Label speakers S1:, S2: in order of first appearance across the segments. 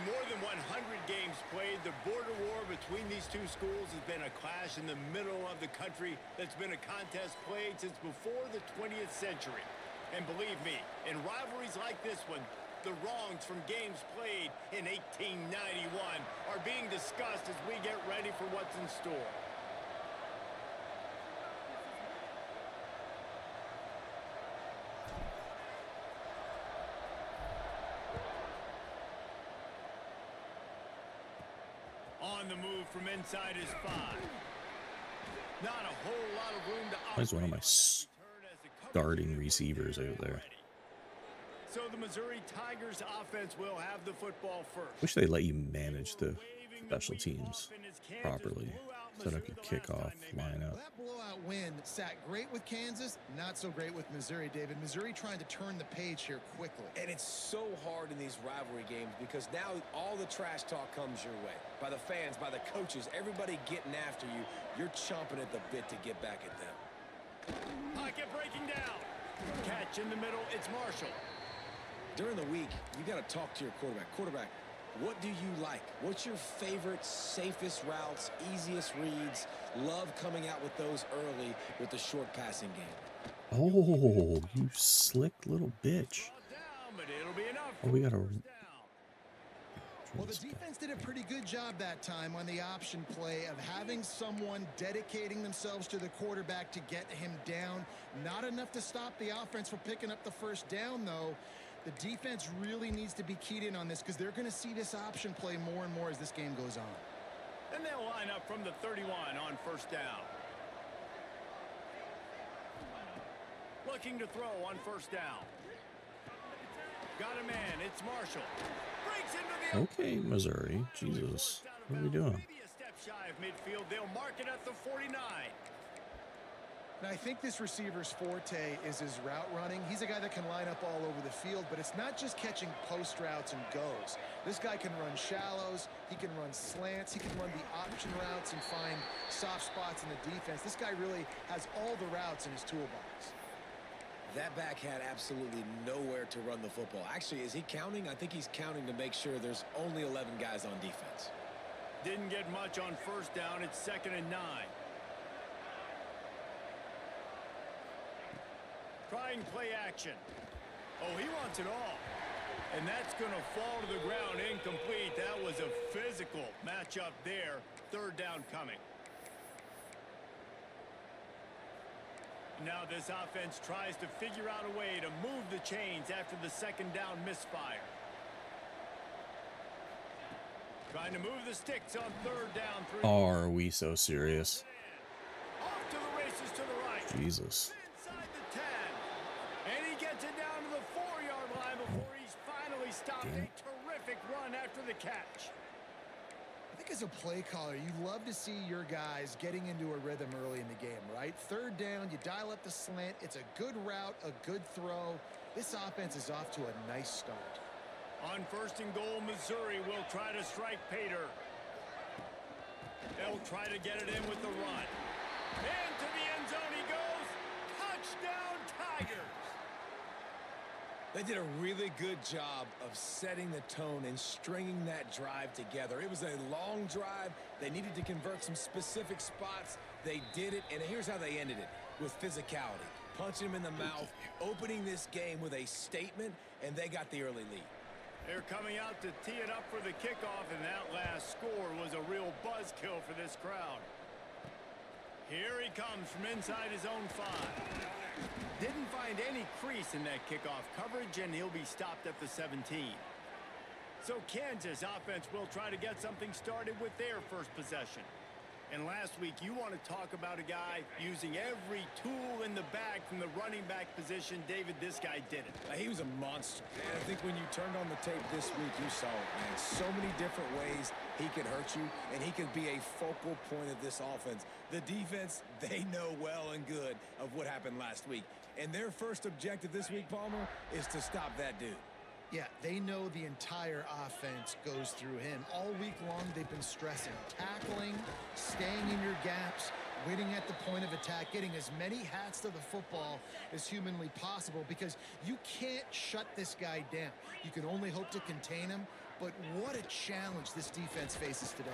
S1: more than 100 games played, the border war between these two schools has been a clash in the middle of the country that's been a contest played since before the 20th century. And believe me, in rivalries like this one, the wrongs from games played in 1891 are being discussed as we get ready for what's in store. On the move from inside his 5. Not a whole lot of room to operate.
S2: That's one of my starting receivers out there.
S1: So the Missouri Tigers offense will have the football first.
S2: Wish they let you manage the special teams properly instead of a kickoff lineup.
S3: That blowout win sat great with Kansas, not so great with Missouri, David. Missouri trying to turn the page here quickly.
S4: And it's so hard in these rivalry games because now all the trash talk comes your way. By the fans, by the coaches, everybody getting after you. You're chomping at the bit to get back at them.
S1: Pocket breaking down. Catch in the middle, it's Marshall.
S4: During the week, you got to talk to your quarterback. Quarterback, what do you like? What's your favorite, safest routes, easiest reads? Love coming out with those early with the short passing game.
S2: Oh, you slick little bitch. Oh, we got a...
S3: Well, the defense did a pretty good job that time on the option play of having someone dedicating themselves to the quarterback to get him down. Not enough to stop the offense from picking up the first down, though. The defense really needs to be keyed in on this because they're going to see this option play more and more as this game goes on.
S1: And they'll line up from the 31 on first down. Looking to throw on first down. Got a man, it's Marshall. Breaks into the
S2: Okay, Missouri. Jesus. What are we doing?
S1: Maybe a step shy of midfield. They'll mark it at the 49.
S3: Now, I think this receiver's forte is his route running. He's a guy that can line up all over the field, but it's not just catching post routes and goes. This guy can run shallows, he can run slants, he can run the option routes and find soft spots in the defense. This guy really has all the routes in his toolbox.
S4: That back had absolutely nowhere to run the football. Actually, is he counting? I think he's counting to make sure there's only 11 guys on defense.
S1: Didn't get much on first down. It's 2nd and 9. Trying play action. Oh, he wants it all. And that's going to fall to the ground incomplete. That was a physical matchup there. 3rd down coming. Now this offense tries to figure out a way to move the chains after the 2nd down misfire. Trying to move the sticks on 3rd down.
S2: Are we so serious?
S1: Off to the races to the right.
S2: Jesus.
S1: Inside the 10. And he gets it down to the 4-yard line before he's finally stopped. A terrific run after the catch.
S3: I think as a play caller, you love to see your guys getting into a rhythm early in the game, right? 3rd down, you dial up the slant. It's a good route, a good throw. This offense is off to a nice start.
S1: On 1st and goal, Missouri will try to strike Pater. They'll try to get it in with the run. Into the end zone he goes. Touchdown, Tigers.
S4: They did a really good job of setting the tone and stringing that drive together. It was a long drive. They needed to convert some specific spots. They did it, and here's how they ended it, with physicality. Punching him in the mouth, opening this game with a statement, and they got the early lead.
S1: They're coming out to tee it up for the kickoff, and that last score was a real buzzkill for this crowd. Here he comes from inside his own 5. Didn't find any crease in that kickoff coverage, and he'll be stopped at the 17. So Kansas offense will try to get something started with their first possession. And last week, you want to talk about a guy using every tool in the bag from the running back position. David, this guy did it.
S4: He was a monster. And I think when you turned on the tape this week, you saw it, man. So many different ways he could hurt you, and he could be a focal point of this offense. The defense, they know well and good of what happened last week. And their first objective this week, Palmer, is to stop that dude.
S3: Yeah, they know the entire offense goes through him. All week long, they've been stressing tackling, staying in your gaps, winning at the point of attack, getting as many hats to the football as humanly possible, because you can't shut this guy down. You can only hope to contain him, but what a challenge this defense faces today.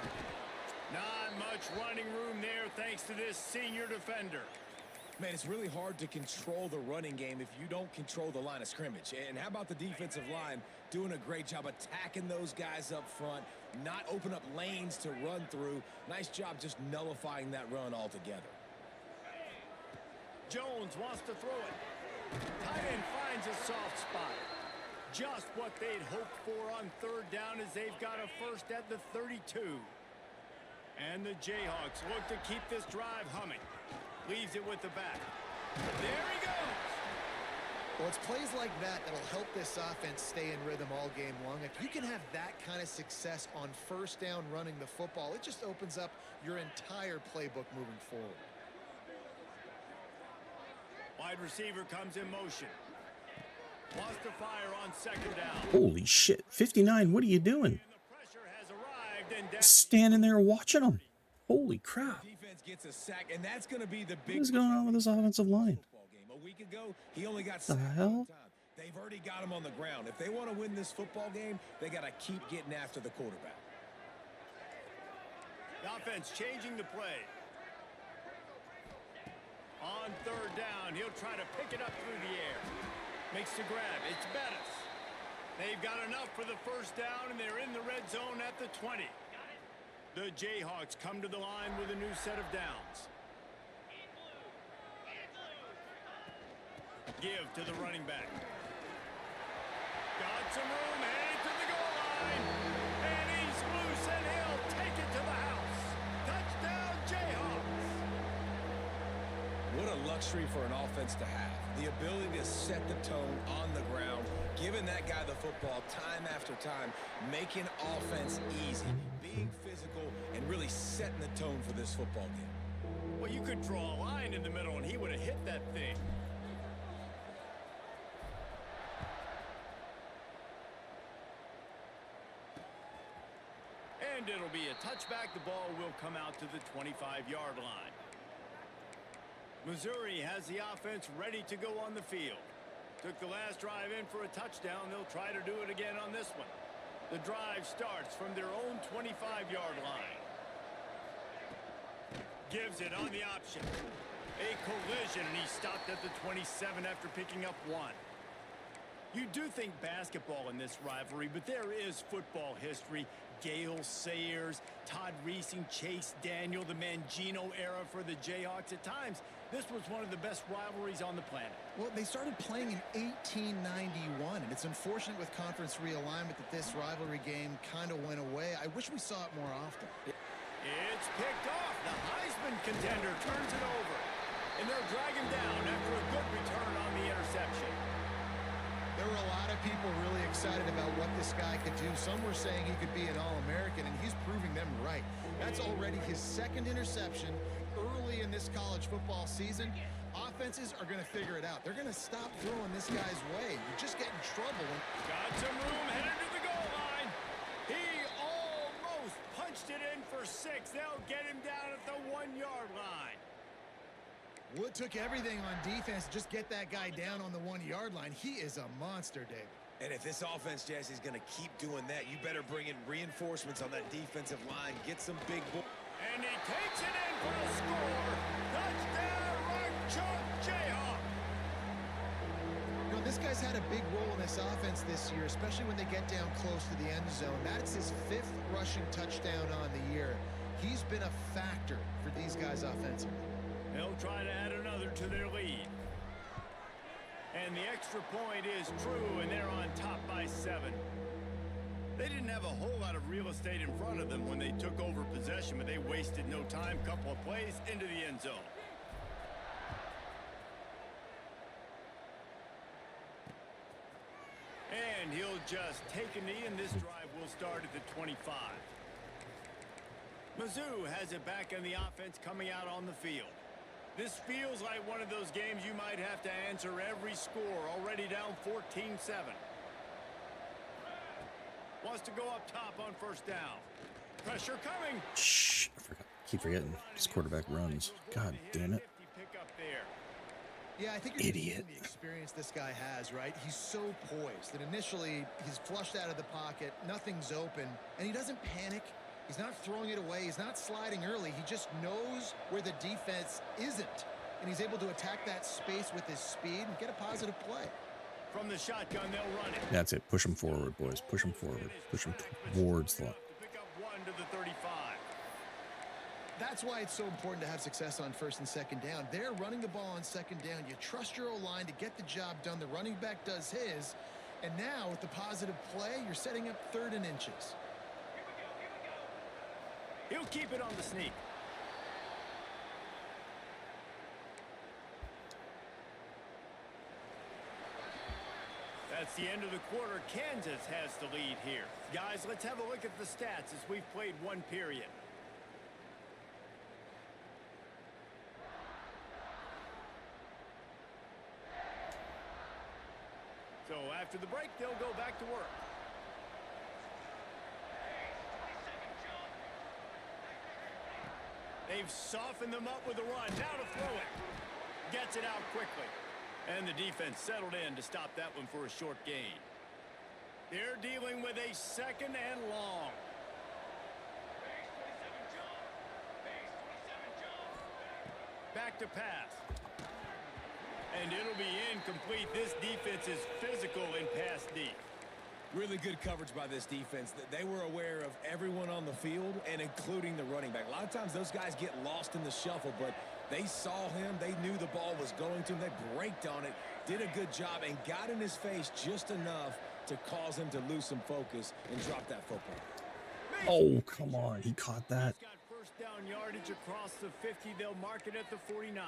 S1: Not much running room there thanks to this senior defender.
S4: Man, it's really hard to control the running game if you don't control the line of scrimmage. And how about the defensive line doing a great job attacking those guys up front, not open up lanes to run through. Nice job just nullifying that run altogether.
S1: Jones wants to throw it. Tight end finds a soft spot. Just what they'd hoped for on third down, as they've got a first at the 32. And the Jayhawks look to keep this drive humming. Leaves it with the back. There he goes.
S3: Well, it's plays like that that'll help this offense stay in rhythm all game long. If you can have that kind of success on first down running the football, it just opens up your entire playbook moving forward.
S1: Wide receiver comes in motion. Wants to fire on second down.
S2: Holy shit. 59, what are you doing?
S1: And the pressure has arrived, and
S2: Standing there watching them. Holy crap.
S4: Defense gets a sack, and that's going to be the big.
S2: What is going on with this offensive line?
S4: A week ago, he only got
S2: The
S4: sacked
S2: hell?
S4: one time. They've already got him on the ground. If they want to win this football game, they got to keep getting after the quarterback.
S1: The offense changing the play. On third down, he'll try to pick it up through the air. Makes the grab. It's Bettis. They've got enough for the first down, and they're in the red zone at the 20. The Jayhawks come to the line with a new set of downs. Give to the running back. Got some room, headed to the goal line. And he's loose, and he'll take it to the house. Touchdown, Jayhawks.
S4: What a luxury for an offense to have. The ability to set the tone on the ground, giving that guy the football time after time, making offense easy, being physical, and really setting the tone for this football game.
S1: Well, you could draw a line in the middle, and he would have hit that thing. And it'll be a touchback. The ball will come out to the 25-yard line. Missouri has the offense ready to go on the field. Took the last drive in for a touchdown. They'll try to do it again on this one. The drive starts from their own 25-yard line. Gives it on the option. A collision, and he stopped at the 27 after picking up one. You do think basketball in this rivalry, but there is football history. Gale Sayers, Todd Reesing, Chase Daniel, the Mangino era for the Jayhawks. At times, this was one of the best rivalries on the planet.
S3: Well, they started playing in 1891, and it's unfortunate with conference realignment that this rivalry game kind of went away. I wish we saw it more often.
S1: It's picked off. The Heisman contender turns it over. And they'll drag him down after a good return on the interception.
S3: There were a lot of people really excited about what this guy could do. Some were saying he could be an All-American, and he's proving them right. That's already his second interception early in this college football season. Offenses are going to figure it out. They're going to stop throwing this guy's way. You just get in trouble.
S1: Got some room, headed to the goal line. He almost punched it in for 6. They'll get him down at the 1-yard line.
S3: Wood took everything on defense to just get that guy down on the 1-yard line. He is a monster, David.
S4: And if this offense, Jesse, is going to keep doing that, you better bring in reinforcements on that defensive line. Get some big boys.
S1: And he takes it in for a score. Touchdown, right chunk, Jayhawk.
S3: You know, this guy's had a big role in this offense this year, especially when they get down close to the end zone. That's his 5th rushing touchdown on the year. He's been a factor for these guys offensively.
S1: They'll try to add another to their lead. And the extra point is true, and they're on top by 7. They didn't have a whole lot of real estate in front of them when they took over possession, but they wasted no time. Couple of plays into the end zone. And he'll just take a knee, and this drive will start at the 25. Mizzou has it back in the offense coming out on the field. This feels like one of those games you might have to answer every score. Already down 14-7. Wants to go up top on first down. Pressure coming.
S2: Shh, I forgot. keep forgetting this quarterback runs. God damn it.
S3: Yeah, I think you're
S2: Idiot.
S3: the experience this guy has, right? He's so poised that initially he's flushed out of the pocket, nothing's open, and he doesn't panic. He's not throwing it away. He's not sliding early. He just knows where the defense isn't, and he's able to attack that space with his speed and get a positive play.
S1: From the shotgun, they'll run it.
S2: That's it. Push him forward, boys. Push him forward. Push him towards the line.
S1: Pick up 1 to the 35.
S3: That's why it's so important to have success on first and second down. They're running the ball on second down. You trust your O-line to get the job done. The running back does his. And now with the positive play, you're setting up 3rd and inches.
S1: He'll keep it on the sneak. That's the end of the quarter. Kansas has the lead here. Guys, let's have a look at the stats as we've played 1 period. So after the break, they'll go back to work. They've softened them up with a run. Now to throw it. Gets it out quickly. And the defense settled in to stop that one for a short gain. They're dealing with a 2nd and long. Back to pass. And it'll be incomplete. This defense is physical in pass deep.
S4: Really good coverage by this defense. They were aware of everyone on the field and including the running back. A lot of times those guys get lost in the shuffle, but they saw him. They knew the ball was going to him. They braked on it, did a good job, and got in his face just enough to cause him to lose some focus and drop that football.
S2: Oh, come on. He caught that.
S1: He's got first down yardage across the 50. They'll mark it at the 49.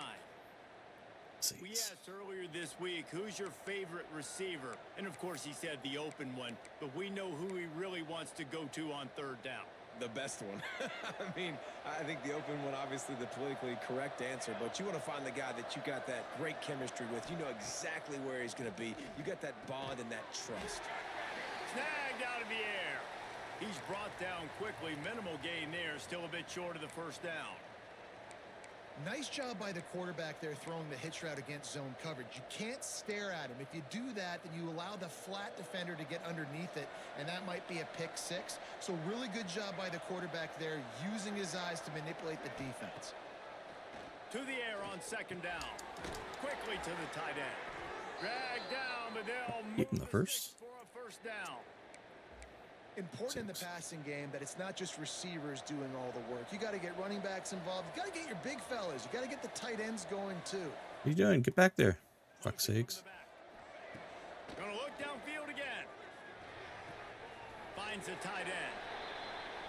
S1: We asked earlier this week, who's your favorite receiver? And, of course, he said the open one. But we know who he really wants to go to on 3rd down.
S4: The best one. I mean, I think the open one, obviously the politically correct answer, but you want to find the guy that you got that great chemistry with. You know exactly where he's going to be. You got that bond and that trust.
S1: Snagged out of the air. He's brought down quickly. Minimal gain there. Still a bit short of the first down.
S3: Nice job by the quarterback there throwing the hitch route against zone coverage. You can't stare at him. If you do that, then you allow the flat defender to get underneath it, and that might be a pick 6. So really good job by the quarterback there, using his eyes to manipulate the defense.
S1: To the air on 2nd down. Quickly to the tight end. Dragged down, but they'll move
S2: the first.
S1: for a first down.
S3: Important in the passing game that it's not just receivers doing all the work. You got to get running backs involved. You got to get your big fellas. You got to get the tight ends going too.
S2: What are you doing? Get back there. Fuck's sakes.
S1: Gonna look downfield again. Finds a tight end.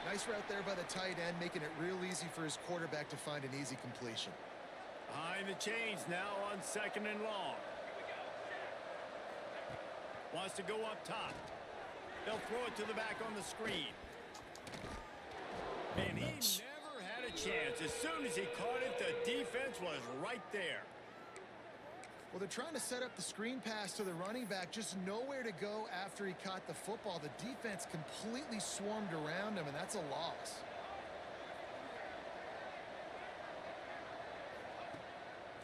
S3: Nice route there by the tight end, making it real easy for his quarterback to find an easy completion.
S1: Behind the chains now on 2nd and long. Wants to go up top. They'll throw it to the back on the screen. And he never had a chance. As soon as he caught it, the defense was right there.
S3: Well, they're trying to set up the screen pass to the running back, just nowhere to go after he caught the football. The defense completely swarmed around him, and that's a loss.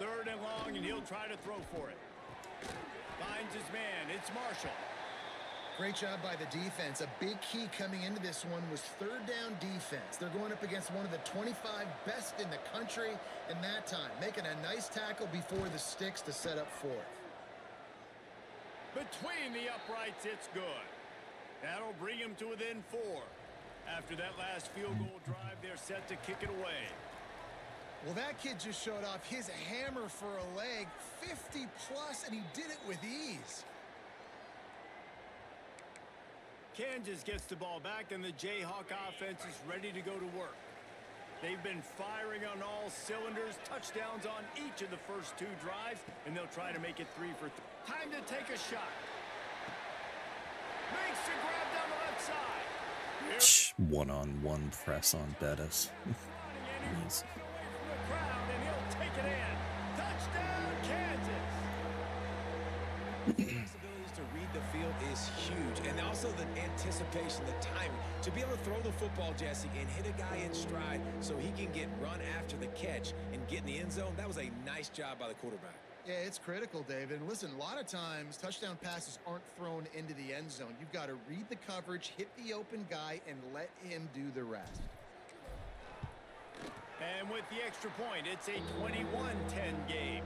S1: 3rd and long, and he'll try to throw for it. Finds his man. It's Marshall.
S3: Great job by the defense. A big key coming into this one was 3rd down defense. They're going up against one of the 25 best in the country in that time, making a nice tackle before the sticks to set up 4th.
S1: Between the uprights, it's good. That'll bring him to within 4. After that last field goal drive, they're set to kick it away.
S3: Well, that kid just showed off his hammer for a leg, 50 plus, and he did it with ease.
S1: Kansas gets the ball back, and the Jayhawk offense is ready to go to work. They've been firing on all cylinders, touchdowns on each of the first 2 drives, and they'll try to make it 3 for 3. Time to take a shot. Makes the grab down the left side.
S2: One-on-one press on Bettis.
S1: He's away from the crowd, and he'll take it in. Touchdown, Kansas.
S4: Abilities to read field is huge. And also the anticipation, the timing. To be able to throw the football, Jesse, and hit a guy in stride so he can get run after the catch and get in the end zone, that was a nice job by the quarterback.
S3: Yeah, it's critical, David. And listen, a lot of times touchdown passes aren't thrown into the end zone. You've got to read the coverage, hit the open guy, and let him do the rest.
S1: And with the extra point, it's a 21-10 game.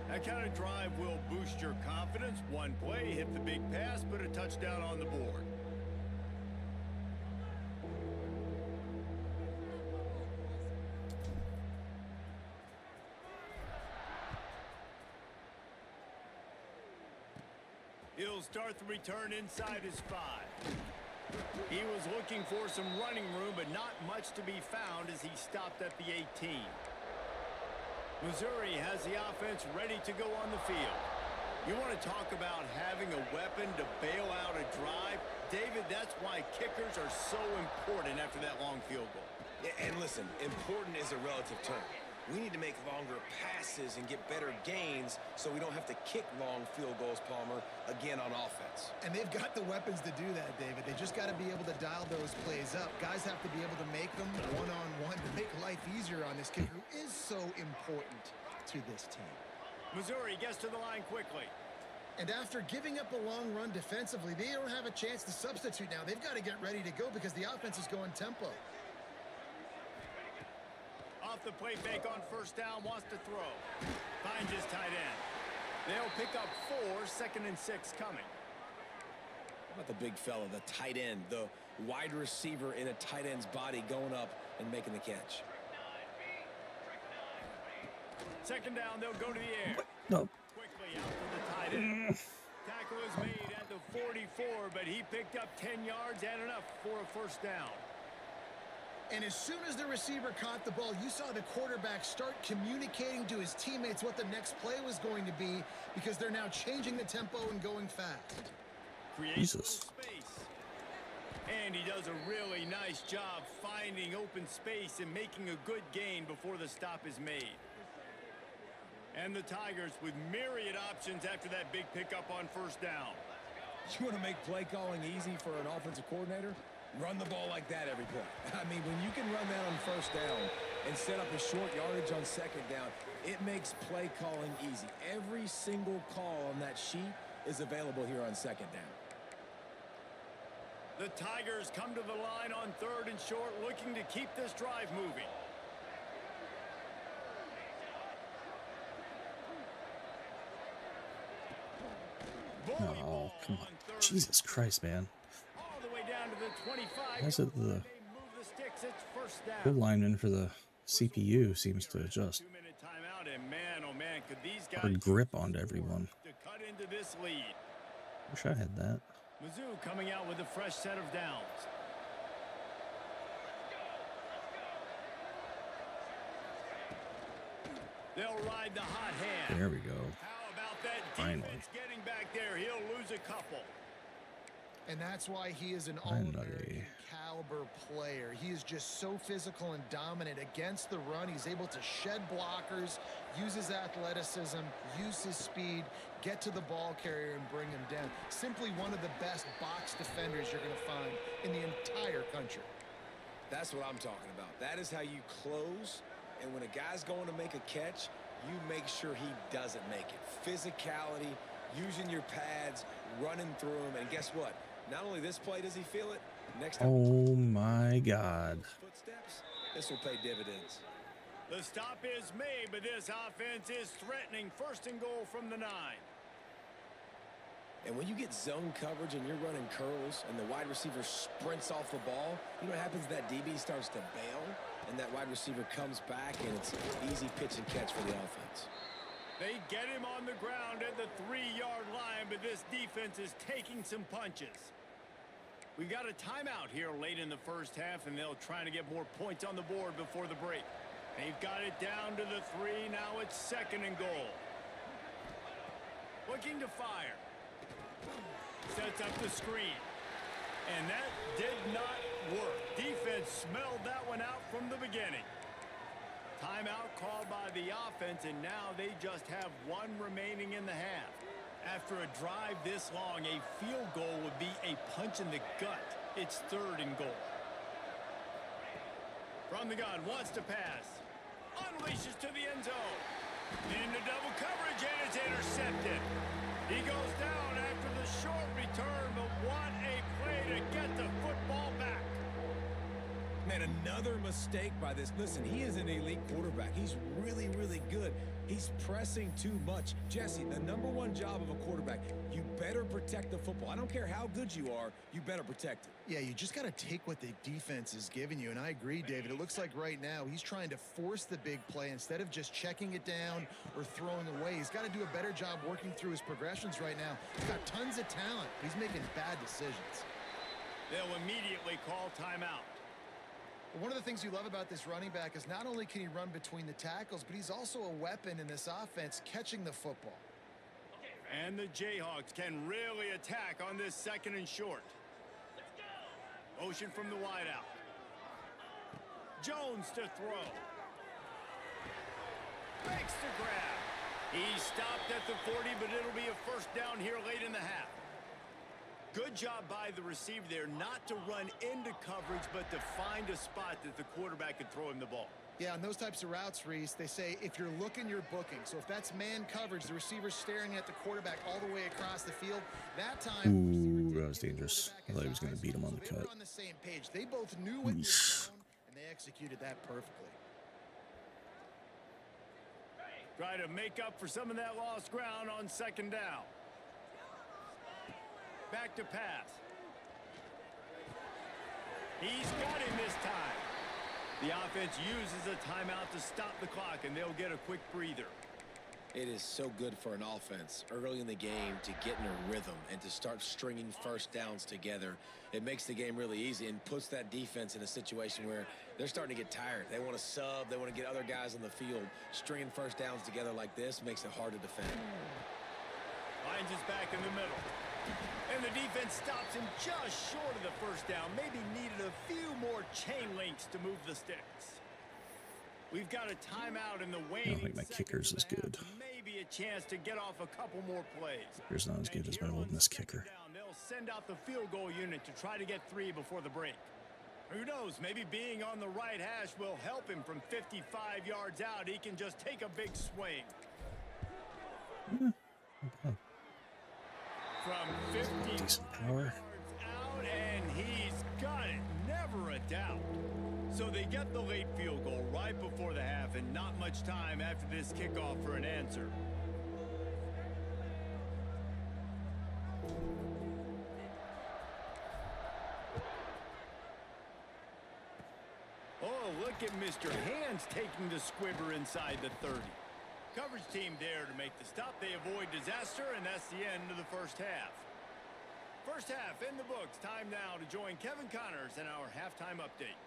S1: That kind of drive will boost your confidence. One play, hit the big pass, put a touchdown on the board. He'll start the return inside his 5. He was looking for some running room, but not much to be found as he stopped at the 18. Missouri has the offense ready to go on the field. You want to talk about having a weapon to bail out a drive? David, that's why kickers are so important after that long field goal.
S4: Yeah, and listen, important is a relative term. We need to make longer passes and get better gains so we don't have to kick long field goals, Palmer, again on offense.
S3: And they've got the weapons to do that, David. They just got to be able to dial those plays up. Guys have to be able to make them one-on-one to make life easier on this kicker who is so important to this team.
S1: Missouri gets to the line quickly.
S3: And after giving up a long run defensively, they don't have a chance to substitute now. They've got to get ready to go because the offense is going tempo.
S1: Off the play fake on first down, wants to throw. Finds his tight end. They'll pick up 4, 2nd and 6 coming.
S4: How about the big fella, the tight end, the wide receiver in a tight end's body going up and making the catch.
S1: 2nd down, they'll go to the air.
S2: No.
S1: Quickly out to the tight end. Tackle is made at the 44, but he picked up 10 yards and enough for a first down.
S3: And as soon as the receiver caught the ball, you saw the quarterback start communicating to his teammates what the next play was going to be because they're now changing the tempo and going fast.
S2: Jesus.
S1: Space. And he does a really nice job finding open space and making a good gain before the stop is made. And the Tigers with myriad options after that big pickup on first down.
S4: You want to make play calling easy for an offensive coordinator? Run the ball like that every play. I mean, when you can run that on first down and set up a short yardage on 2nd down, it makes play calling easy. Every single call on that sheet is available here on 2nd down.
S1: The Tigers come to the line on 3rd and short, looking to keep this drive moving.
S2: Oh, come on. Jesus Christ, man.
S1: All the way down to the 25.
S2: That's it. The
S1: Move the sticks. It's first down.
S2: good lineman for the CPU seems to adjust.
S1: 2-minute timeout, and man, oh man, could these guys
S2: Hard grip onto everyone.
S1: to cut into this lead.
S2: Wish I had that.
S1: Mizzou coming out with a fresh set of downs. They'll ride the hot hand.
S2: There we go.
S1: How about that
S2: Finally.
S1: defense getting back there? He'll lose a couple.
S3: And that's why he is an
S2: Finally.
S3: all-American caliber player. He is just so physical and dominant against the run. He's able to shed blockers, use his athleticism, use his speed, get to the ball carrier and bring him down. Simply one of the best box defenders you're going to find in the entire country.
S4: That's what I'm talking about. That is how you close. And when a guy's going to make a catch, you make sure he doesn't make it. Physicality, using your pads, running through him. And guess what? Not only this play does he feel it, next time
S2: Oh my God.
S4: footsteps, this will pay dividends.
S1: The stop is made, but this offense is threatening. 1st and goal from the 9.
S4: And when you get zone coverage and you're running curls and the wide receiver sprints off the ball, you know what happens? That DB starts to bail, and that wide receiver comes back, and it's easy pitch and catch for the offense.
S1: They get him on the ground at the 3-yard line, but this defense is taking some punches. We got a timeout here late in the first half, and they'll try to get more points on the board before the break. They've got it down to the 3. Now it's 2nd and goal. Looking to fire. Sets up the screen. And that did not work. Defense smelled that one out from the beginning. Timeout called by the offense, and now they just have 1 remaining in the half. After a drive this long, a field goal would be a punch in the gut. It's 3rd and goal. From the gun, wants to pass. Unleashes to the end zone. Into double coverage, and it's intercepted. He goes down after the short return, but what a play to get the football back.
S4: Man, another mistake by this. Listen, he is an elite quarterback. He's really, really good. He's pressing too much. Jesse, the #1 job of a quarterback, you better protect the football. I don't care how good you are, you better protect it.
S3: Yeah, you just got to take what the defense is giving you, and I agree, David. It looks like right now he's trying to force the big play instead of just checking it down or throwing away. He's got to do a better job working through his progressions right now. He's got tons of talent. He's making bad decisions.
S1: They'll immediately call timeout.
S3: One of the things you love about this running back is not only can he run between the tackles, but he's also a weapon in this offense catching the football.
S1: And the Jayhawks can really attack on this 2nd and short. Motion from the wideout. Jones to throw. Makes the grab. He stopped at the 40, but it'll be a 1st down here late in the half. Good job by the receiver there not to run into coverage, but to find a spot that the quarterback could throw him the ball.
S3: Yeah, on those types of routes, Reese, they say if you're looking, you're booking. So if that's man coverage, the receiver's staring at the quarterback all the way across the field, that time...
S2: Ooh, that was dangerous. I thought he was going to beat him on the cut.
S3: On the same page. They both knew what they're doing, and they executed that perfectly.
S1: Try to make up for some of that lost ground on 2nd down. Back to pass. He's got him this time. The offense uses a timeout to stop the clock, and they'll get a quick breather.
S4: It is so good for an offense early in the game to get in a rhythm and to start stringing 1st downs together. It makes the game really easy and puts that defense in a situation where they're starting to get tired. They want to sub. They want to get other guys on the field. Stringing 1st downs together like this makes it hard to defend.
S1: Finds his back in the middle. And the defense stops him just short of the 1st down. Maybe needed a few more chain links to move the sticks. We've got a timeout in the waning.
S2: I don't think my kickers is good.
S1: Maybe a chance to get off a couple more plays.
S2: Kicker's not as good as my Old Miss kicker.
S1: They'll send out the field goal unit to try to get 3 before the break. Who knows? Maybe being on the right hash will help him from 55 yards out. He can just take a big swing.
S2: Okay.
S1: From 50
S2: Decent power.
S1: yards out, and he's got it. Never a doubt. So they get the late field goal right before the half, and not much time after this kickoff for an answer. Oh, look at Mr. Hands taking the squibber inside the 30. Coverage team there to make the stop. They avoid disaster, and that's the end of the 1st half. 1st half in the books. Time now to join Kevin Connors in our halftime update.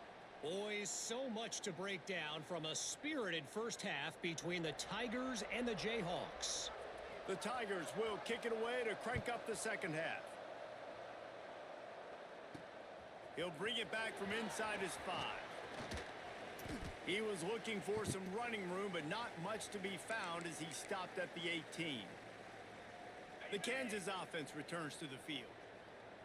S5: Boys, so much to break down from a spirited 1st half between the Tigers and the Jayhawks.
S1: The Tigers will kick it away to crank up the 2nd half. He'll bring it back from inside his 5. He was looking for some running room, but not much to be found as he stopped at the 18. The Kansas offense returns to the field.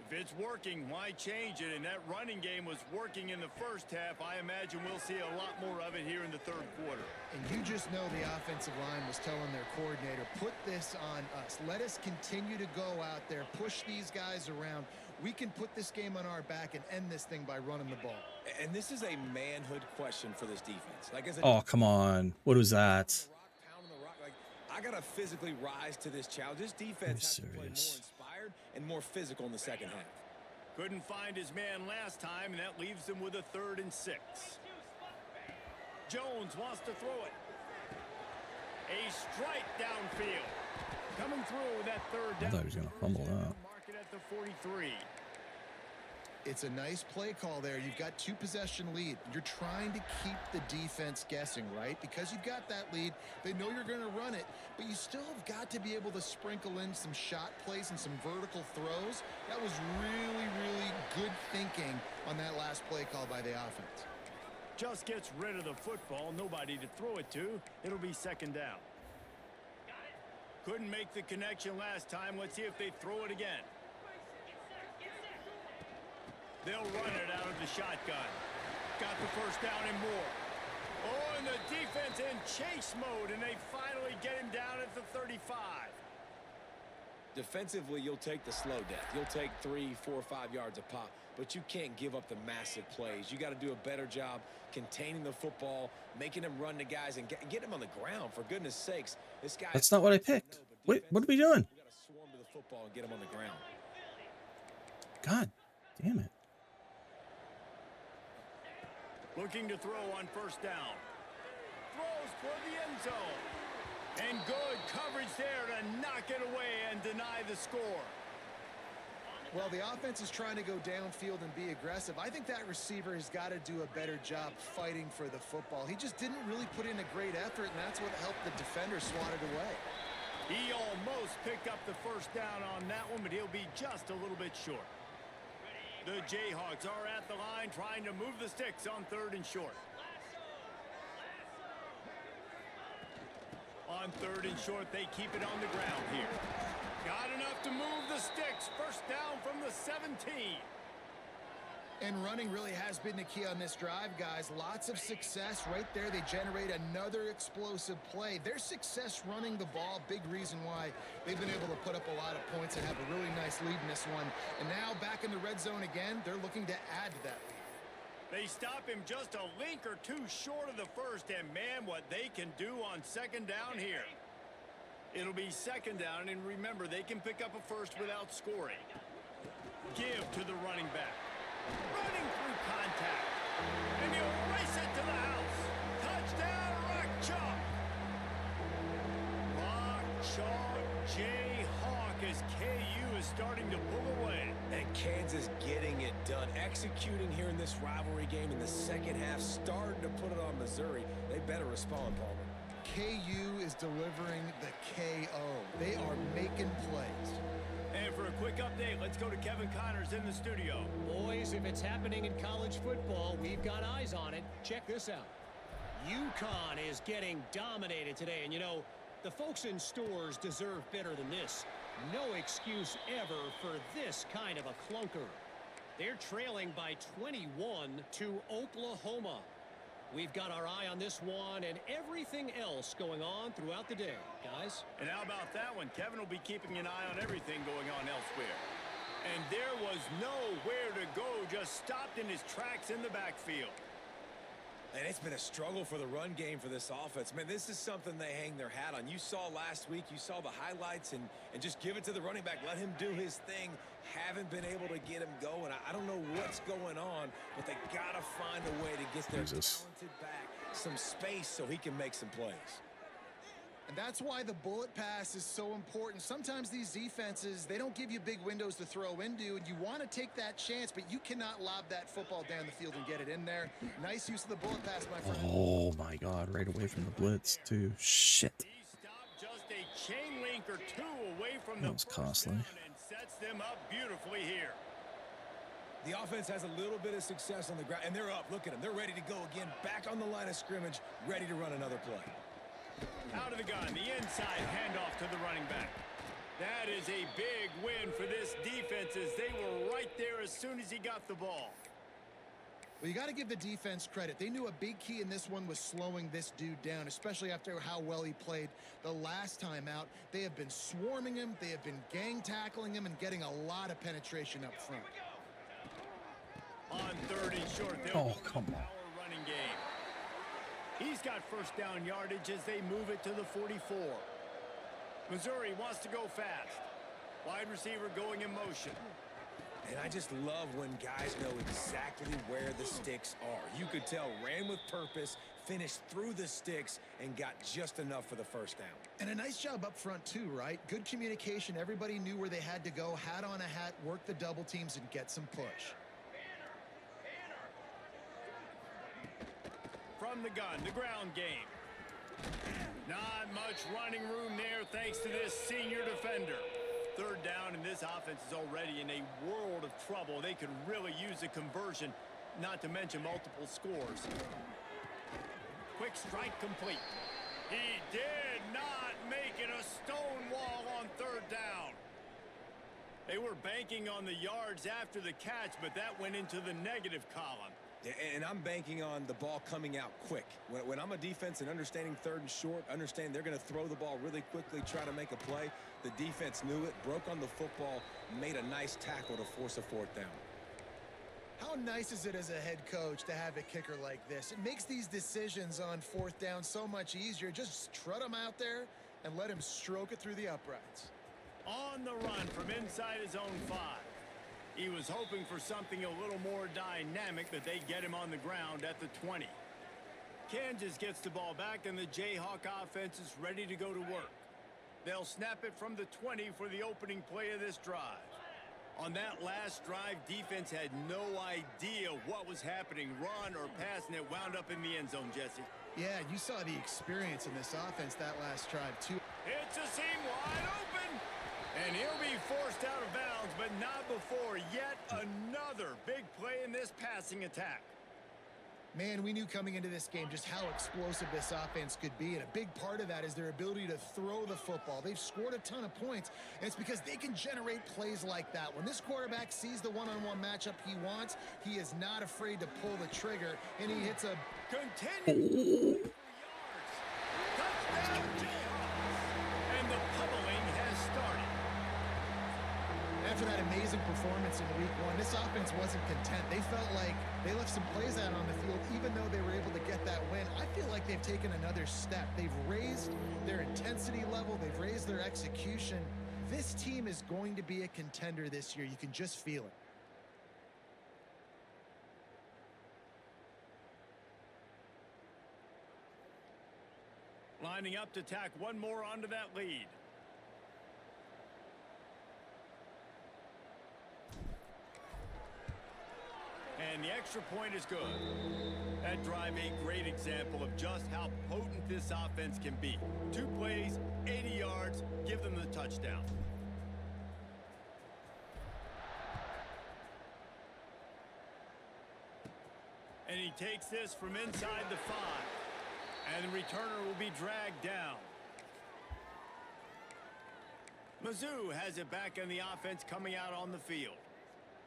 S1: If it's working, why change it? And that running game was working in the 1st half. I imagine we'll see a lot more of it here in the 3rd quarter.
S3: And you just know the offensive line was telling their coordinator, put this on us. Let us continue to go out there, push these guys around. We can put this game on our back and end this thing by running the ball.
S4: And this is a manhood question for this defense. Like, as a
S2: Oh, come on. What was that?
S4: I got to physically rise to this challenge. This defense has to play more inspired and more physical in the 2nd half.
S1: Couldn't find his man last time, and that leaves him with a 3rd and 6. Jones wants to throw it. A strike downfield. Coming through with that 3rd down.
S2: I thought he was going to fumble that.
S1: Mark it at the 43.
S3: It's a nice play call there. You've got 2-possession lead. You're trying to keep the defense guessing, right? Because you've got that lead, they know you're going to run it, but you still have got to be able to sprinkle in some shot plays and some vertical throws. That was really, really good thinking on that last play call by the offense.
S1: Just gets rid of the football. Nobody to throw it to. It'll be 2nd down. Couldn't make the connection last time. Let's see if they throw it again. They'll run it out of the shotgun. Got the first down and more. Oh, and the defense in chase mode, and they finally get him down at the 35.
S4: Defensively, you'll take the slow death. You'll take 3, 4, 5 yards a pop, but you can't give up the massive plays. You got to do a better job containing the football, making them run the guys, and get them on the ground. For goodness sakes, this guy.
S2: That's not what I picked. Wait, what are we doing?
S4: We got to swarm to the football and get him on the ground.
S2: God damn it.
S1: Looking to throw on first down. Throws for the end zone. And good coverage there to knock it away and deny the score.
S3: Well, the offense is trying to go downfield and be aggressive. I think that receiver has got to do a better job fighting for the football. He just didn't really put in a great effort, and that's what helped the defender swat it away.
S1: He almost picked up the first down on that one, but he'll be just a little bit short. The Jayhawks are at the line trying to move the sticks on 3rd and short. On 3rd and short, they keep it on the ground here. Got enough to move the sticks. First down from the 17.
S3: And running really has been the key on this drive, guys. Lots of success right there. They generate another explosive play. Their success running the ball, big reason why they've been able to put up a lot of points and have a really nice lead in this one. And now back in the red zone again, they're looking to add to that lead.
S1: They stop him just a link or two short of the first, and man, what they can do on 2nd down here. It'll be 2nd down, and remember, they can pick up a first without scoring. Give to the running back. Running through contact. And he'll race it to the house. Touchdown, Rock Chalk. Rock Chalk Jayhawk as KU is starting to pull away.
S4: And Kansas getting it done. Executing here in this rivalry game in the second half. Starting to put it on Missouri. They better respond, Palmer.
S3: KU is delivering the KO. They are making plays.
S1: And for a quick update, let's go to Kevin Connors in the studio.
S5: Boys, if it's happening in college football, we've got eyes on it. Check this out. UConn is getting dominated today. And, you know, the folks in stores deserve better than this. No excuse ever for this kind of a clunker. They're trailing by 21 to Oklahoma. We've got our eye on this one and everything else going on throughout the day, guys.
S1: And how about that one? Kevin will be keeping an eye on everything going on elsewhere. And there was nowhere to go, just stopped in his tracks in the backfield.
S4: And it's been a struggle for the run game for this offense. Man, this is something they hang their hat on. You saw last week, you saw the highlights, and just give it to the running back. Let him do his thing. Haven't been able to get him going. I don't know what's going on, but they got to find a way to get their talented back some space so he can make some plays.
S3: And that's why the bullet pass is so important. Sometimes these defenses, they don't give you big windows to throw into, and you want to take that chance, but you cannot lob that football down the field and get it in there. Nice use of the bullet pass, my friend.
S2: Oh, my God. Right away from the blitz, too. Shit.
S1: He stopped just a chain link or two away from
S2: That was costly.
S1: and sets them up beautifully here.
S4: The offense has a little bit of success on the ground, and they're up. Look at them. They're ready to go again. Back on the line of scrimmage, ready to run another play.
S1: Out of the gun, the inside handoff to the running back. That is a big win for this defense as they were right there as soon as he got the ball.
S3: Well, you got to give the defense credit. They knew a big key in this one was slowing this dude down, especially after how well he played the last time out. They have been swarming him. They have been gang tackling him and getting a lot of penetration up front.
S1: On 3rd and short,
S2: Oh, come on.
S1: power running game. He's got first down yardage as they move it to the 44. Missouri wants to go fast. Wide receiver going in motion.
S4: And I just love when guys know exactly where the sticks are. You could tell ran with purpose, finished through the sticks, and got just enough for the first down.
S3: And a nice job up front too, right? Good communication. Everybody knew where they had to go, hat on a hat, work the double teams, and get some push.
S1: From the gun, the ground game. Not much running room there thanks to this senior defender. 3rd down, and this offense is already in a world of trouble. They could really use a conversion, not to mention multiple scores. Quick strike complete. He did not make making a stone wall on third down. They were banking on the yards after the catch, but that went into the negative column.
S4: Yeah, and I'm banking on the ball coming out quick. When I'm a defense and understanding third and short, understand they're going to throw the ball really quickly, try to make a play. The defense knew it, broke on the football, made a nice tackle to force a fourth down.
S3: How nice is it as a head coach to have a kicker like this? It makes these decisions on fourth down so much easier. Just trot him out there and let him stroke it through the uprights.
S1: On the run from inside his own 5. He was hoping for something a little more dynamic, but they get him on the ground at the 20. Kansas gets the ball back, and the Jayhawk offense is ready to go to work. They'll snap it from the 20 for the opening play of this drive. On that last drive, defense had no idea what was happening, run or pass, and it wound up in the end zone, Jesse.
S3: Yeah, you saw the experience in this offense that last drive, too.
S1: It's a seam wide open. And he'll be forced out of bounds, but not before yet another big play in this passing attack.
S3: Man, we knew coming into this game just how explosive this offense could be, and a big part of that is their ability to throw the football. They've scored a ton of points, and it's because they can generate plays like that. When this quarterback sees the one-on-one matchup he wants, he is not afraid to pull the trigger, and he hits a
S1: continued touchdown Jayhawks, and the pummeling has started.
S3: After that amazing performance in week 1, this offense wasn't content. They felt like they left some plays out on the field, even though they were able to get that win. I feel like they've taken another step. They've raised their intensity level. They've raised their execution. This team is going to be a contender this year. You can just feel it.
S1: Lining up to tack one more onto that lead. And the extra point is good. That drive, a great example of just how potent this offense can be. 2 plays, 80 yards, give them the touchdown. And he takes this from inside the 5. And the returner will be dragged down. Mizzou has it back in the offense coming out on the field.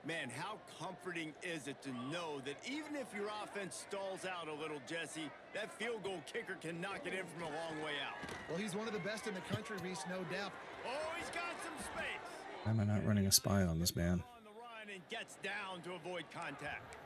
S1: Man, how comforting is it to know that even if your offense stalls out a little, Jesse, that field goal kicker can knock it in from a long way out.
S3: Well, he's one of the best in the country, Reese, no doubt.
S1: Oh, he's got some space.
S2: Why am I not running a spy on this man?
S1: On the run and gets down to avoid contact.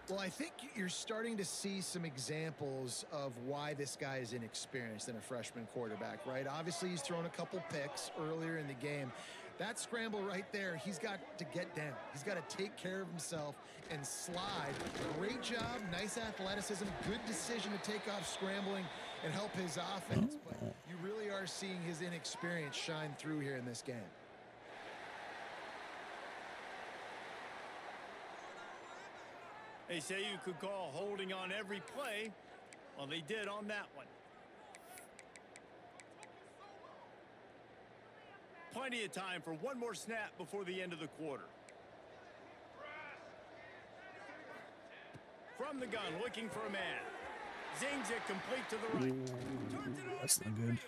S3: Well, I think you're starting to see some examples of why this guy is inexperienced in a freshman quarterback, right? Obviously, he's thrown a couple picks earlier in the game. That scramble right there, he's got to get down. He's got to take care of himself and slide. Great job, nice athleticism, good decision to take off scrambling and help his offense. But you really are seeing his inexperience shine through here in this game.
S1: They say you could call holding on every play. Well, they did on that one. Plenty of time for one more snap before the end of the quarter. From the gun, looking for a man. Zings it complete to the right.
S2: That's not good.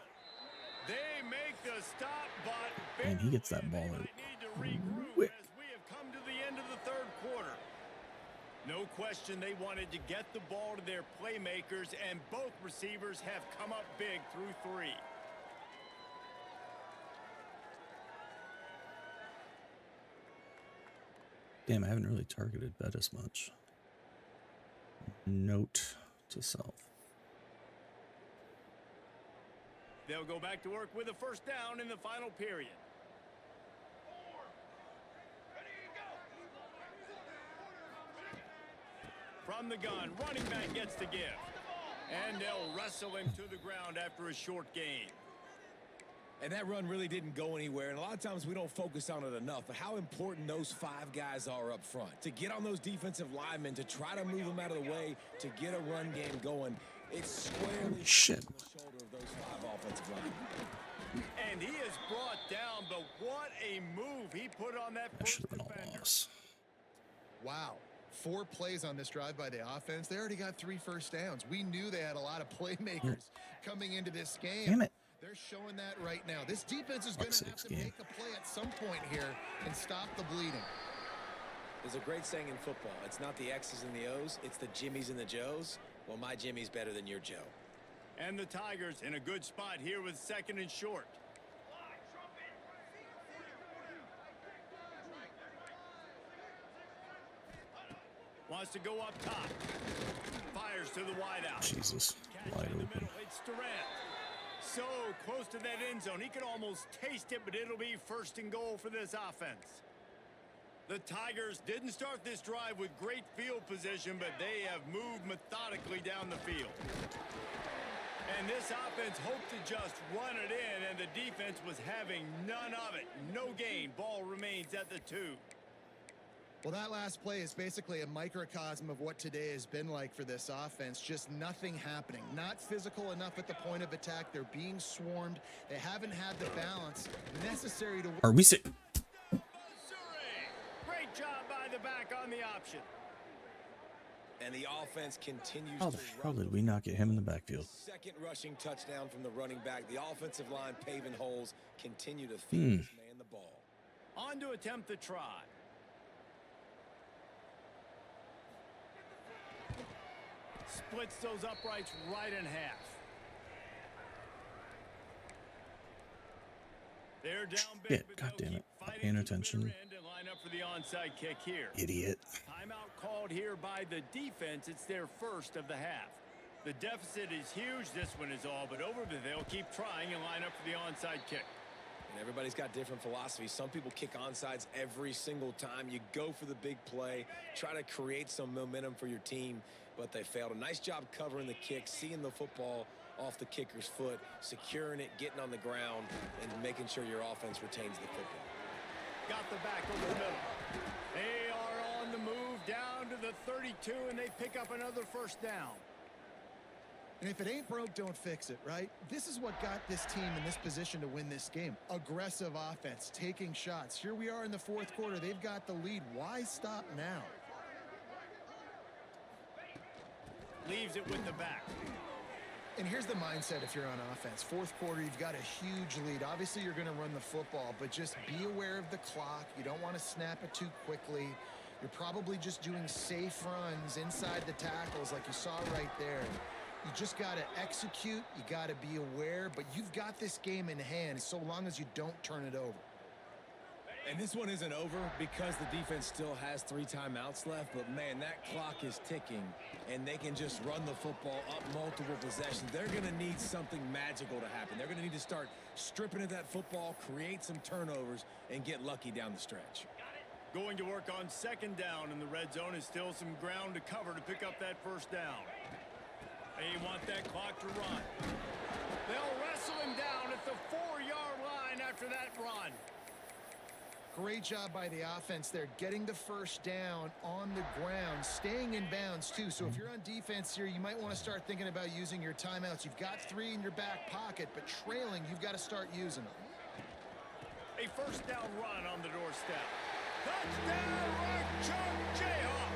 S1: They make the stop, but
S2: And he gets that ball out
S1: need to regroup
S2: quick.
S1: as we have come to the end of the third quarter. No question they wanted to get the ball to their playmakers, and both receivers have come up big through 3.
S2: Damn, I haven't really targeted Bettis much. Note to self.
S1: They'll go back to work with a first down in the final period. From the gun, running back gets the gift. And they'll wrestle him to the ground after a short gain.
S4: And that run really didn't go anywhere, and a lot of times we don't focus on it enough, but how important those 5 guys are up front. To get on those defensive linemen, to try to move them out of the way, to get a run game going, it's squarely on the shoulder of those 5 offensive linemen.
S1: And he is brought down, but what a move he put on that
S2: That should
S1: first
S2: have been a
S1: defender.
S2: loss.
S3: Wow. 4 plays on this drive by the offense. They already got 3 first downs. We knew they had a lot of playmakers coming into this game.
S2: Damn it.
S3: They're showing that right now. This defense is going to have to make a play at some point here and stop the bleeding.
S4: There's a great saying in football. It's not the X's and the O's, it's the Jimmies and the Joes. Well, my Jimmy's better than your Joe.
S1: And the Tigers in a good spot here with 2nd and short. Wants to go up top. Fires to the wideout.
S2: Jesus, wide open.
S1: It's Durant. So close to that end zone. He could almost taste it, but it'll be 1st and goal for this offense. The Tigers didn't start this drive with great field position, but they have moved methodically down the field. And this offense hoped to just run it in, and the defense was having none of it. No gain. Ball remains at the 2.
S3: Well, that last play is basically a microcosm of what today has been like for this offense. Just nothing happening. Not physical enough at the point of attack. They're being swarmed. They haven't had the balance necessary to...
S2: Are we sick?
S1: Great job by the back on the option.
S4: And the offense continues
S2: How the hell did we not get him in the backfield?
S4: Second rushing touchdown from the running back. The offensive line paving holes, continue to feed this man the ball.
S1: On to attempt the try. Splits those uprights right in half. They're down big,
S2: Shit,
S1: but
S2: God
S1: they'll
S2: damn
S1: keep
S2: it. Not
S1: fighting
S2: paying
S1: to the
S2: attention.
S1: bitter end and line up for the onside kick here.
S2: Idiot.
S1: Timeout called here by the defense. It's their 1st of the half. The deficit is huge. This one is all but over, but they'll keep trying and line up for the onside kick.
S4: And everybody's got different philosophies. Some people kick onside every single time. You go for the big play, try to create some momentum for your team, but they failed. A nice job covering the kick, seeing the football off the kicker's foot, securing it, getting on the ground, and making sure your offense retains the football.
S1: Got the back over the middle. They are on the move down to the 32, and they pick up another 1st down.
S3: And if it ain't broke, don't fix it, right? This is what got this team in this position to win this game. Aggressive offense, taking shots. Here we are in the 4th quarter. They've got the lead. Why stop now?
S1: Leaves it with the back.
S3: And here's the mindset if you're on offense. 4th quarter, you've got a huge lead. Obviously, you're going to run the football, but just be aware of the clock. You don't want to snap it too quickly. You're probably just doing safe runs inside the tackles like you saw right there. You just got to execute. You got to be aware, but you've got this game in hand so long as you don't turn it over.
S4: And this one isn't over because the defense still has 3 timeouts left, but man, that clock is ticking, and they can just run the football up multiple possessions. They're going to need something magical to happen. They're going to need to start stripping at that football, create some turnovers, and get lucky down the stretch.
S1: Going to work on 2nd down in the red zone. Is still some ground to cover to pick up that 1st down. They want that clock to run. They'll wrestle him down at the 4-yard line after that run.
S3: Great job by the offense there, getting the 1st down on the ground, staying in bounds too. So if you're on defense here, you might want to start thinking about using your timeouts. You've got 3 in your back pocket, but trailing, you've got to start using them.
S1: A 1st down run on the doorstep. Touchdown, Rock Chalk Jayhawk!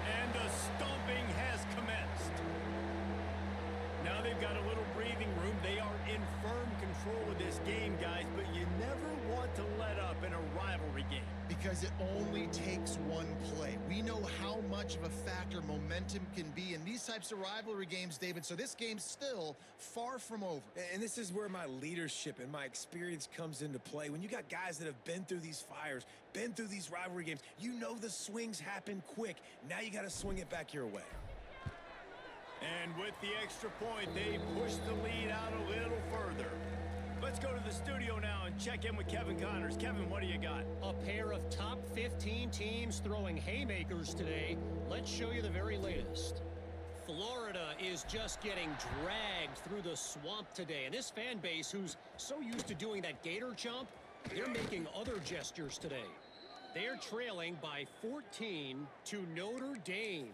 S1: And the stomping has commenced. Now they've got a little breathing room. They are in firm control of this game, guys, but you never want to let up in a rivalry game.
S3: Because it only takes one play. We know how much of a factor momentum can be in these types of rivalry games, David, so this game's still far from over.
S4: And this is where my leadership and my experience comes into play. When you got guys that have been through these fires, been through these rivalry games, you know the swings happen quick. Now you got to swing it back your way.
S1: And with the extra point, they push the lead out a little further. Let's go to the studio now and check in with Kevin Connors. Kevin, what do you got?
S5: A pair of top 15 teams throwing haymakers today. Let's show you the very latest. Florida is just getting dragged through the swamp today. And this fan base, who's so used to doing that gator jump, they're making other gestures today. They're trailing by 14 to Notre Dame.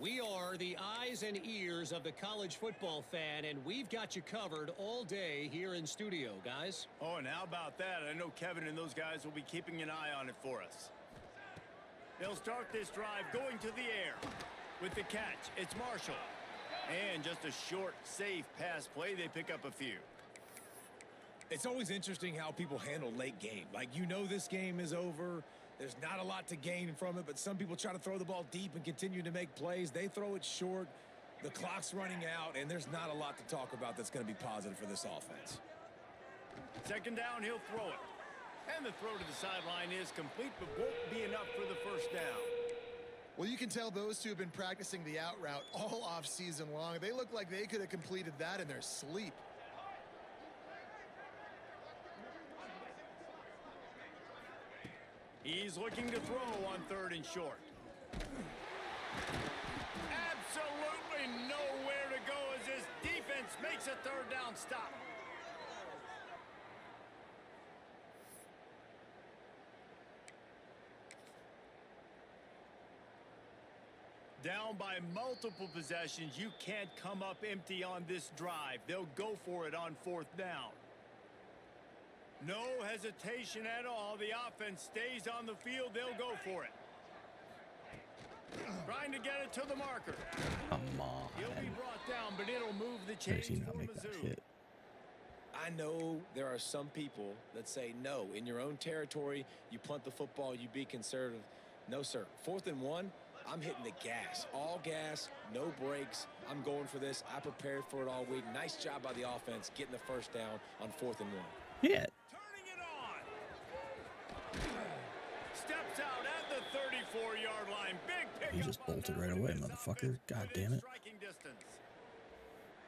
S5: We are the eyes and ears of the college football fan, and we've got you covered all day here in studio, guys.
S1: Oh, and how about that? I know Kevin and those guys will be keeping an eye on it for us. They'll start this drive going to the air. With the catch, it's Marshall. And just a short, safe pass play, they pick up a few.
S4: It's always interesting how people handle late game. Like, you know this game is over. There's not a lot to gain from it, but some people try to throw the ball deep and continue to make plays. They throw it short. The clock's running out, and there's not a lot to talk about that's going to be positive for this offense.
S1: Second down, he'll throw it. And the throw to the sideline is complete, but won't be enough for the first down.
S3: Well, you can tell those two have been practicing the out route all off season long. They look like they could have completed that in their sleep.
S1: He's looking to throw on 3rd and short. Absolutely nowhere to go as this defense makes a 3rd down stop. Down by multiple possessions, you can't come up empty on this drive. They'll go for it on 4th down. No hesitation at all. The offense stays on the field. They'll go for it. Trying to get it to the marker.
S2: Come on.
S1: He'll be brought down, but it'll move the
S2: How does
S1: chains
S2: he not
S1: for
S2: make that
S1: Mizzou.
S2: hit?
S4: I know there are some people that say, no, in your own territory, you punt the football, you be conservative. No, sir. 4th and 1, I'm hitting the gas. All gas, no brakes. I'm going for this. I prepared for it all week. Nice job by the offense getting the first down on 4th and 1.
S2: Yeah.
S1: Turning it on. Steps out at the 34-yard line. Big pick.
S2: He just bolted right away, motherfucker. God damn it.
S1: Striking distance.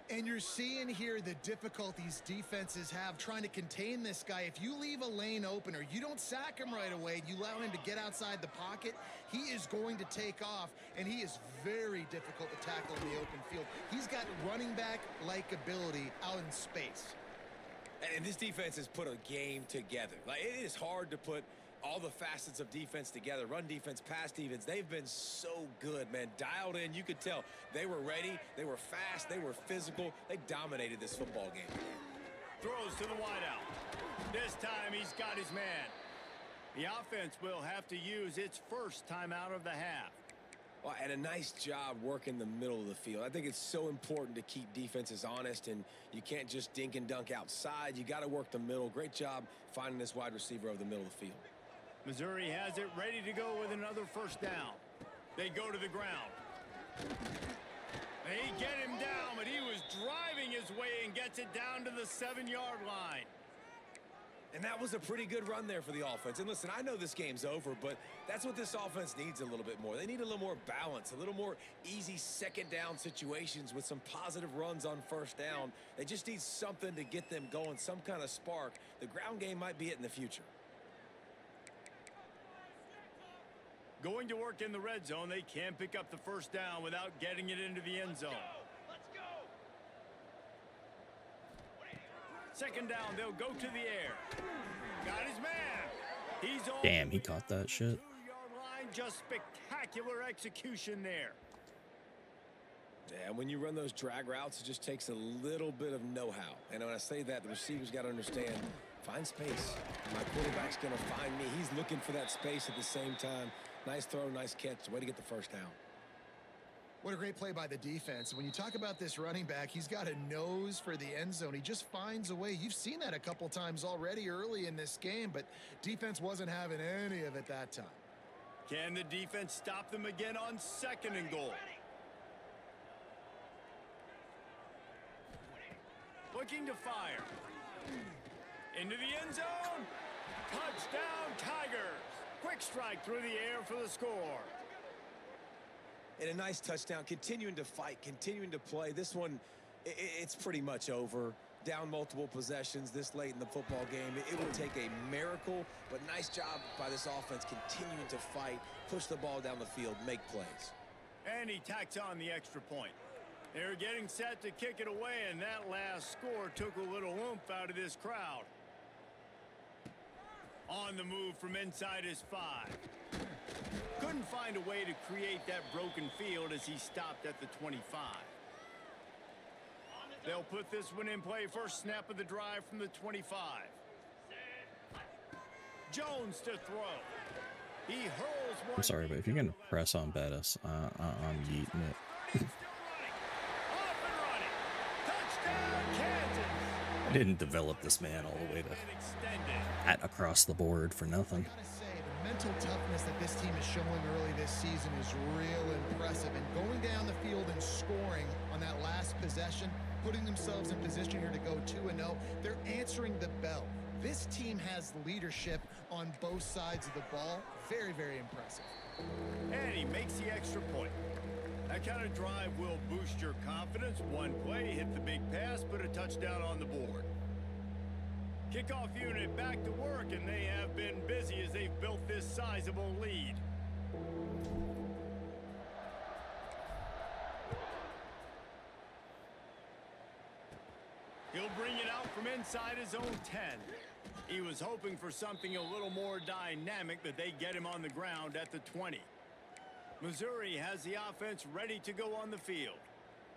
S3: And you're seeing here the difficulties defenses have trying to contain this guy. If you leave a lane open or you don't sack him right away, you allow him to get outside the pocket, he is going to take off, and he is very difficult to tackle in the open field. He's got running back-like ability out in space.
S4: And this defense has put a game together. Like, it is hard to put all the facets of defense together. Run defense, pass defense. They've been so good, man. Dialed in. You could tell they were ready. They were fast. They were physical. They dominated this football game.
S1: Throws to the wideout. This time he's got his man. The offense will have to use its first timeout of the half.
S4: Well, and a nice job working the middle of the field. I think it's so important to keep defenses honest, and you can't just dink and dunk outside. You got to work the middle. Great job finding this wide receiver over the middle of the field.
S1: Missouri has it ready to go with another first down. They go to the ground. They get him down, but he was driving his way and gets it down to the 7-yard line.
S4: And that was a pretty good run there for the offense. And listen, I know this game's over, but that's what this offense needs a little bit more. They need a little more balance, a little more easy second down situations with some positive runs on first down. They just need something to get them going, some kind of spark. The ground game might be it in the future.
S1: Going to work in the red zone, they can't pick up the first down without getting it into the end zone. Second down, they'll go to the air. Got his man. He's on.
S2: Damn, he caught that shit.
S1: 2-yard line, just spectacular execution there.
S4: Yeah, when you run those drag routes, it just takes a little bit of know-how. And when I say that, the receiver's got to understand, find space. My quarterback's going to find me. He's looking for that space at the same time. Nice throw, nice catch. Way to get the first down.
S3: What a great play by the defense. When you talk about this running back, he's got a nose for the end zone. He just finds a way. You've seen that a couple times already early in this game, but defense wasn't having any of it that time.
S1: Can the defense stop them again on 2nd and goal? Looking to fire. Into the end zone. Touchdown, Tigers. Quick strike through the air for the score.
S4: And a nice touchdown, continuing to fight, continuing to play. This one, it's pretty much over. Down multiple possessions this late in the football game. It would take a miracle, but nice job by this offense continuing to fight, push the ball down the field, make plays.
S1: And he tacks on the extra point. They're getting set to kick it away, and that last score took a little oomph out of this crowd. On the move from inside his 5. Couldn't find a way to create that broken field as he stopped at the 25. They'll put this one in play. First snap of the drive from the 25. Jones to throw. He hurls one.
S2: I'm sorry, but if you're going to press on Bettis, I'm yeeting it.
S1: Off and running. Touchdown, Kansas.
S2: didn't develop this man all the way to at across the board for nothing.
S3: I gotta say, the mental toughness that this team is showing early this season is real impressive. And going down the field and scoring on that last possession, putting themselves in position here to go 2-0, they're answering the bell. This team has leadership on both sides of the ball. Very, very impressive.
S1: And he makes the extra point. That kind of drive will boost your confidence. One play, hit the big pass, put a touchdown on the board. Kickoff unit back to work, and they have been busy as they've built this sizable lead. He'll bring it out from inside his own 10. He was hoping for something a little more dynamic, but they get him on the ground at the 20. Missouri has the offense ready to go on the field.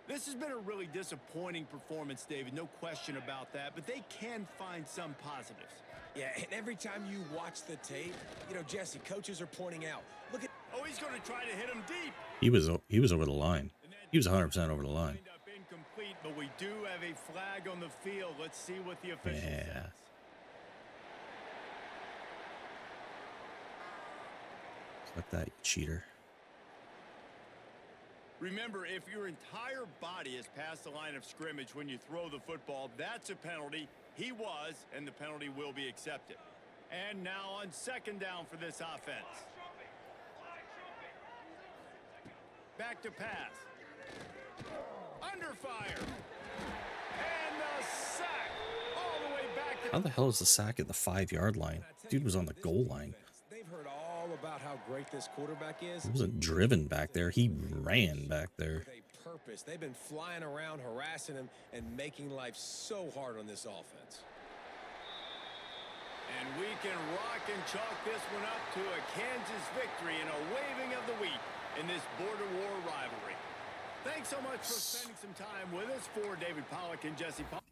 S1: This has been a really disappointing performance, David, no question about that, but they can find some positives.
S4: Yeah, and every time you watch the tape, you know, Jesse, coaches are pointing out, look at...
S1: Oh, he's going to try to hit him deep.
S2: He was over the line. He was 100% over the line.
S1: Incomplete, but we do have a flag on the field. Let's see what the official says.
S2: Like that, you cheater.
S1: Remember, if your entire body is past the line of scrimmage when you throw the football, that's a penalty. He was, and the penalty will be accepted. And now on second down for this offense. Back to pass. Under fire. And the sack. All the way back to...
S2: How the hell is the sack at the 5-yard line? Dude was on the goal line.
S4: They've heard all about how great this quarterback is.
S2: He wasn't driven back there. He ran back there.
S4: With a purpose. They've been flying around, harassing him, and making life so hard on this offense.
S1: And we can rock and chalk this one up to a Kansas victory and a waving of the wheat in this border war rivalry. Thanks so much for spending some time with us. For David Pollack and Jesse Pollack.